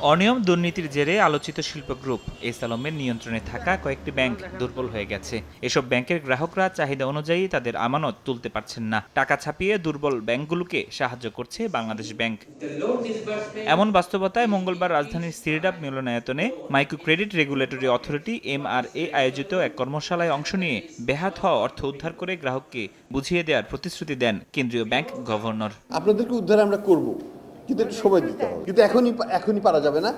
অনিয়ম দুর্নীতির জেরে আলোচিত শিল্প গ্রুপ এস আলমের নিয়ন্ত্রণে থাকা কয়েকটি ব্যাংক দুর্বল হয়ে গেছে। এসব ব্যাংকের গ্রাহকরা চাহিদা অনুযায়ী তাদের আমানত তুলতে পারছেন না। টাকা ছাপিয়ে দুর্বল ব্যাংকগুলোকে সাহায্য করছে বাংলাদেশ ব্যাংক। এমন বাস্তবতায় মঙ্গলবার রাজধানীর সিরডাপ মিলনায়তনে micro credit regulatory authority MRA আয়োজিত এক কর্মশালায় অংশ নিয়ে বেহাত হওয়া অর্থ উদ্ধার করে গ্রাহককে বুঝিয়ে দেওয়ার প্রতিশ্রুতি দেন কেন্দ্রীয় ব্যাংক গভর্নর। আপনাদেরকে উদ্ধার আমরা করব, কিন্তু একটু সময় দিতে হবে, কিন্তু এখনই পারা যাবে না।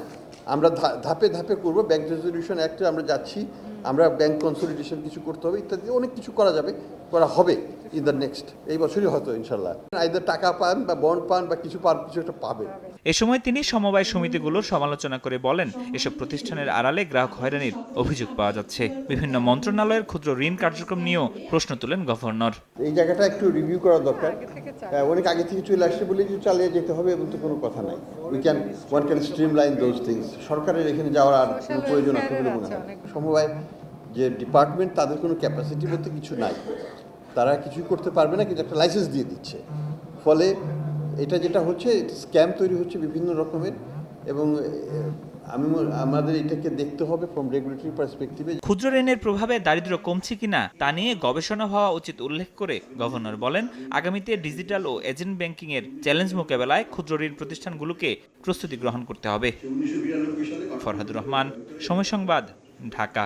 আমরা ধাপে ধাপে করব। ব্যাংক রেজলিউশন অ্যাক্টে আমরা যাচ্ছি, আমরা ব্যাংক কনসলিডেশন কিছু করতে হবে ইত্যাদি, অনেক কিছু করা যাবে, করা হবে ইন দ্য নেক্সট, এই বছরই হয়তো ইনশাল্লাহ। আইদার টাকা পান বা বন্ড পান বা কিছু একটা পাবেন। এ সময় তিনি সমবায় সমিতিগুলোর সমালোচনা করে বলেন, এসব প্রতিষ্ঠানের আড়ালে গ্রাহক হয়রানির অভিযোগ পাওয়া যাচ্ছে। বিভিন্ন মন্ত্রণালয়ের ক্ষুদ্র ঋণ কার্যক্রম নিয়েও প্রশ্ন তুলেন গভর্নর। এই জায়গাটা একটু রিভিউ করা দরকার। অনেক আগে থেকে চলে আসছে বলে যে চালিয়ে যেতে হবে এবং তো কোনো কথা নাই। One can streamline those things. সরকারের এখানে যাওয়ার আর কোনো প্রয়োজন আছে বলে মনে হয়। সমবায় যে ডিপার্টমেন্ট, তাদের কোনো ক্যাপাসিটি বলতে কিছু নাই, তারা কিছুই করতে পারবে না, কিন্তু একটা লাইসেন্স দিয়ে দিচ্ছে। ফলে এটা যেটা হচ্ছে, স্ক্যাম তৈরি হচ্ছে বিভিন্ন রকমের, এবং আমাদের এটাকে দেখতে হবে ফ্রম রেগুলেটরি পার্সপেক্টিভে। ক্ষুদ্র ঋণের প্রভাবে দারিদ্র্য কমছে কিনা তা নিয়ে গবেষণা হওয়া উচিত উল্লেখ করে গভর্নর বলেন, আগামীতে ডিজিটাল ও এজেন্ট ব্যাংকিং এর চ্যালেঞ্জ মোকাবেলায় ক্ষুদ্র ঋণ প্রতিষ্ঠানগুলোকে প্রস্তুতি গ্রহণ করতে হবে। ফরহাদুর রহমান, সময় সংবাদ, ঢাকা।